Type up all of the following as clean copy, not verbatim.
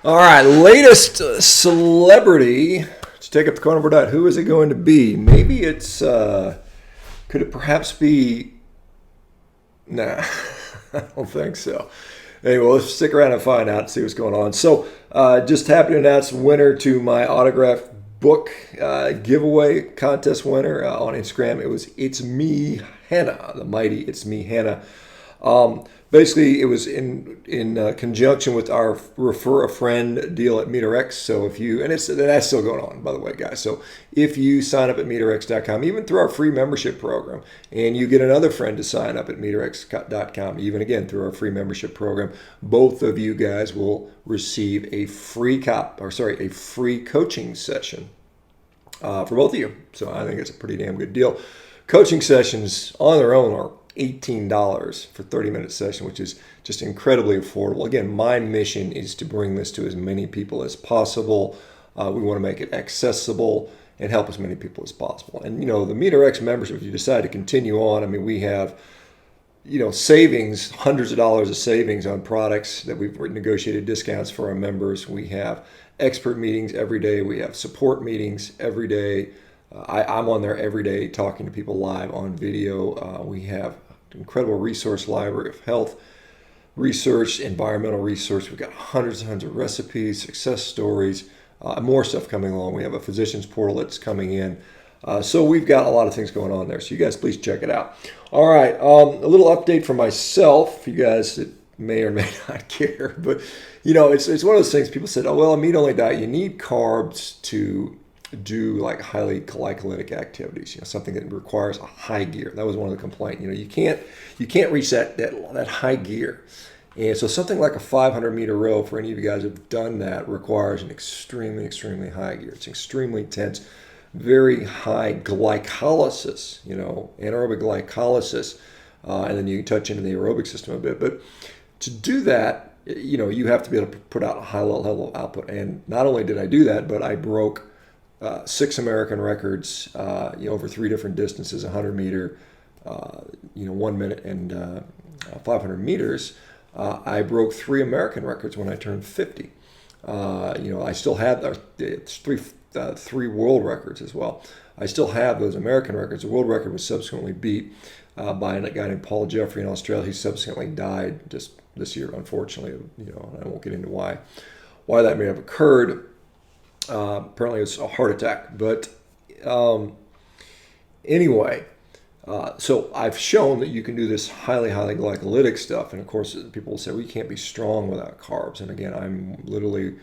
All right, latest celebrity to take up the Carnivore Diet. Who is it going to be? Maybe it's, could it perhaps be, nah, I don't think so. Anyway, let's stick around and find out and see what's going on. So, just happy to announce the winner to my autographed book giveaway contest winner on Instagram. It was It's Me Hannah, the mighty It's Me Hannah. Basically, it was in conjunction with our refer a friend deal at MeterX. So if you, and that's still going on, by the way, guys. So if you sign up at MeterX.com, even through our free membership program, and you get another friend to sign up at MeterX.com, even again through our free membership program, both of you guys will receive a free a free coaching session for both of you. So I think it's a pretty damn good deal. Coaching sessions on their own are $18 for 30-minute session, which is just incredibly affordable. Again, my mission is to bring this to as many people as possible. We want to make it accessible and help as many people as possible. And, the MeterX membership, if you decide to continue on, we have, savings, hundreds of dollars of savings on products that we've negotiated discounts for our members. We have expert meetings every day. We have support meetings every day. I'm on there every day talking to people live on video. We have incredible resource library of health research, environmental research. We've got hundreds and hundreds of recipes, success stories, more stuff coming along. We have a physician's portal that's coming in. So we've got a lot of things going on there. So you guys please check it out. All right, a little update for myself. You guys that may or may not care, but it's one of those things. People said, "Oh well, a meat-only diet. You need carbs to do like highly glycolytic activities, something that requires a high gear." That was one of the complaints. You can't reach that high gear. And so something like a 500-meter row, for any of you guys who have done that, requires an extremely, extremely high gear. It's extremely intense, very high glycolysis, anaerobic glycolysis, and then you touch into the aerobic system a bit. But to do that, you have to be able to put out a high level of output. And not only did I do that, but I broke 6 American records, over 3 different distances: 100 meter, 1 minute, and 500 meters. I broke 3 American records when I turned 50. I still have 3 world records as well. I still have those American records. The world record was subsequently beat by a guy named Paul Jeffrey in Australia. He subsequently died just this year, unfortunately. And I won't get into why that may have occurred. Apparently it's a heart attack, but anyway, so I've shown that you can do this highly glycolytic stuff. And of course, people will say, well, you can't be strong without carbs. And again, I'm literally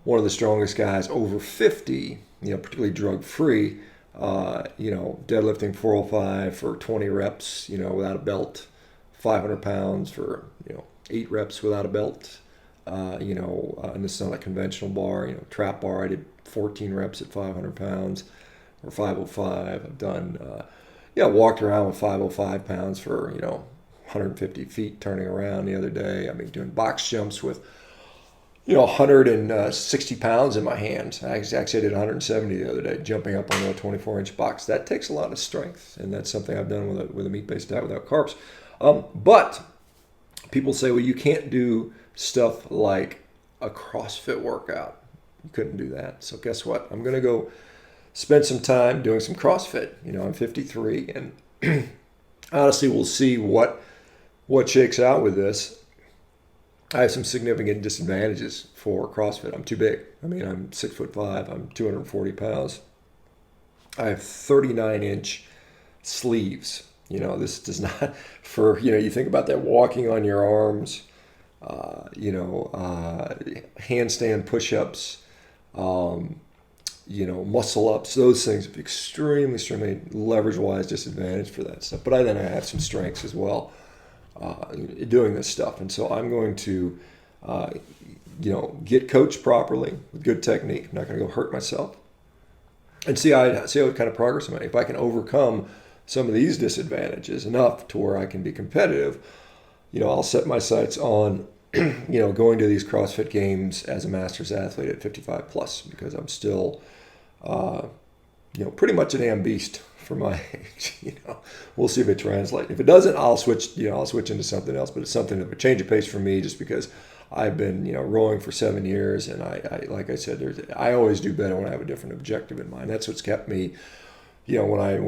one of the strongest guys over 50, particularly drug-free, deadlifting 405 for 20 reps, without a belt, 500 pounds for, 8 reps without a belt. And this is not a conventional bar, trap bar. I did 14 reps at 500 pounds or 505. I've done, walked around with 505 pounds for, 150 feet turning around the other day. Doing box jumps with, 160 pounds in my hands. Actually, I did 170 the other day, jumping up on a 24-inch box. That takes a lot of strength, and that's something I've done with a meat-based diet without carbs. But people say, well, you can't do stuff like a CrossFit workout. You couldn't do that. So guess what? I'm going to go spend some time doing some CrossFit. I'm 53, and honestly, we'll see what shakes out with this. I have some significant disadvantages for CrossFit. I'm too big. I'm 6'5". I'm 240 pounds. I have 39-inch sleeves. This does not, you think about that, walking on your arms, handstand push-ups, muscle ups, those things are extremely leverage-wise disadvantage for that stuff. But I have some strengths as well doing this stuff. And so I'm going to, get coached properly with good technique. I'm not going to go hurt myself. And see what kind of progress I'm making. If I can overcome some of these disadvantages enough to where I can be competitive, I'll set my sights on, going to these CrossFit games as a master's athlete at 55 plus, because I'm still, pretty much a damn beast for my age. We'll see if it translates. If it doesn't, I'll switch into something else, but it's something that would change the pace for me, just because I've been, rowing for 7 years, and I like I said, I always do better when I have a different objective in mind. That's what's kept me, when I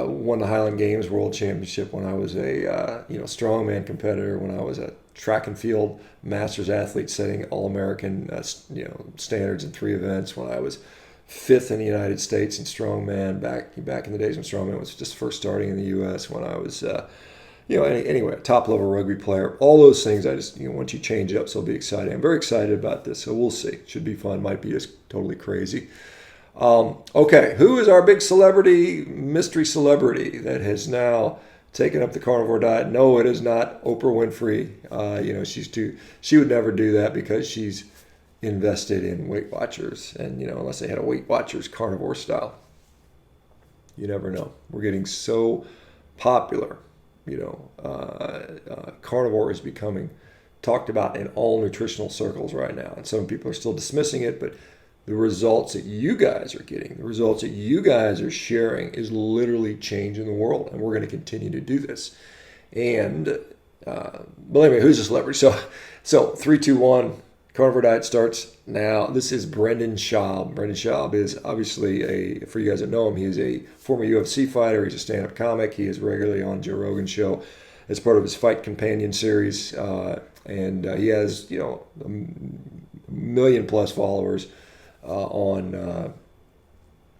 won the Highland Games World Championship, when I was a strongman competitor, when I was a track and field masters athlete setting All-American standards in 3 events, when I was 5th in the United States in strongman back in the days when strongman was just first starting in the U.S., when I was anyway, a top level rugby player, all those things. I just, once you change it up, so it'll be exciting. I'm very excited about this, so we'll see. Should be fun. Might be just totally crazy. Okay, who is our big mystery celebrity that has now taken up the carnivore diet? No, it is not Oprah Winfrey. She would never do that because she's invested in Weight Watchers, and unless they had a Weight Watchers carnivore style, you never know. We're getting so popular. Carnivore is becoming talked about in all nutritional circles right now, and some people are still dismissing it, but the results that you guys are getting, the results that you guys are sharing is literally changing the world, and we're going to continue to do this. And believe me, who's a celebrity? So 3, 2, 1, Carnivore Diet starts now. This is Brendan Schaub. Brendan Schaub is obviously for you guys that know him, he is a former UFC fighter. He's a stand-up comic. He is regularly on Joe Rogan's show as part of his Fight Companion series, and he has a million plus followers on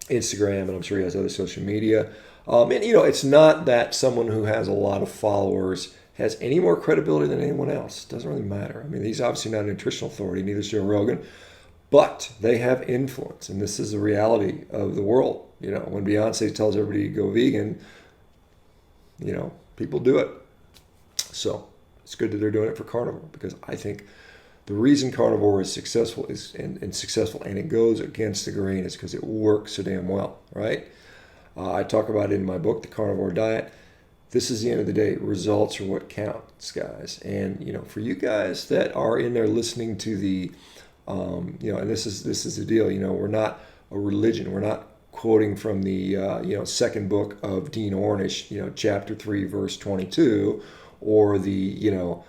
Instagram, and I'm sure he has other social media. And it's not that someone who has a lot of followers has any more credibility than anyone else. It doesn't really matter. I mean, he's obviously not an nutritional authority, neither is Joe Rogan, but they have influence, and this is the reality of the world. When Beyonce tells everybody to go vegan, people do it. So it's good that they're doing it for carnivore, because I think the reason carnivore is successful and it goes against the grain is because it works so damn well, right? I talk about it in my book, The Carnivore Diet. This is the end of the day. Results are what counts, guys. And for you guys that are in there listening to the, and this is the deal. We're not a religion. We're not quoting from the second book of Dean Ornish, chapter 3, verse 22, or the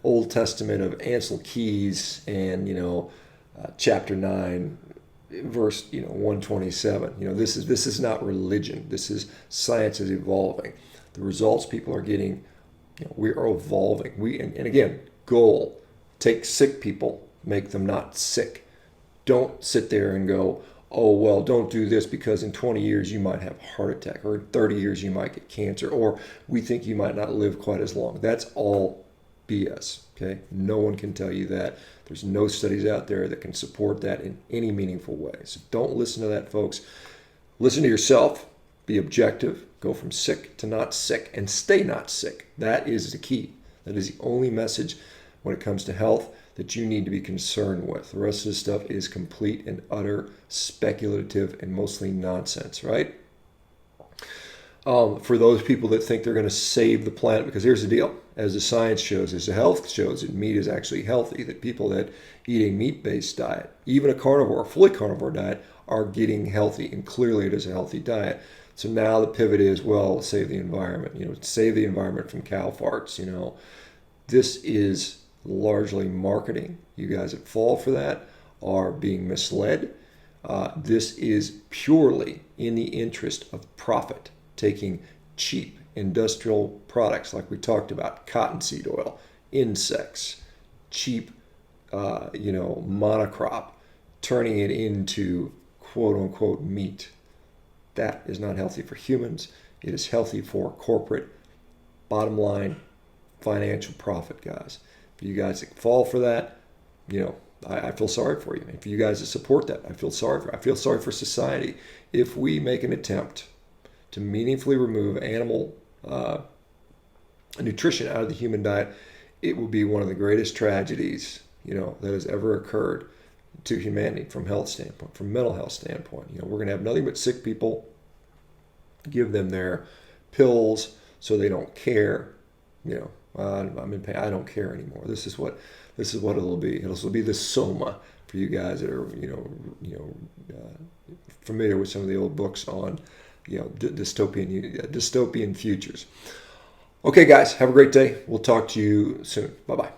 Old Testament of Ansel Keys and chapter 9, verse 127. This is not religion. This is science is evolving. The results people are getting, we are evolving. And again, goal: take sick people, make them not sick. Don't sit there and go, oh, well, don't do this because in 20 years you might have a heart attack, or in 30 years you might get cancer, or we think you might not live quite as long. That's all BS, okay? No one can tell you that. There's no studies out there that can support that in any meaningful way. So don't listen to that, folks. Listen to yourself. Be objective. Go from sick to not sick, and stay not sick. That is the key. That is the only message when it comes to health that you need to be concerned with. The rest of this stuff is complete and utter speculative and mostly nonsense, right? For those people that think they're going to save the planet, because here's the deal. As the science shows, as the health shows, that meat is actually healthy, that people that eat a meat-based diet, even a carnivore, a fully carnivore diet, are getting healthy, and clearly it is a healthy diet. So now the pivot is, well, save the environment, save the environment from cow farts, This is largely marketing. You guys that fall for that are being misled. This is purely in the interest of profit, taking cheap industrial products like we talked about, cottonseed oil, insects, cheap, monocrop, turning it into quote unquote meat. That is not healthy for humans. It is healthy for corporate, bottom line, financial profit, guys. For you guys that fall for that, I feel sorry for you. And for you guys that support that, I feel sorry for society. If we make an attempt to meaningfully remove animal nutrition out of the human diet, it will be one of the greatest tragedies, that has ever occurred to humanity from health standpoint, from mental health standpoint. We're going to have nothing but sick people. Give them their pills so they don't care. I'm in pain. I don't care anymore. This is what it'll be. It'll be the soma for you guys that are familiar with some of the old books on dystopian futures. Okay, guys, have a great day. We'll talk to you soon. Bye-bye.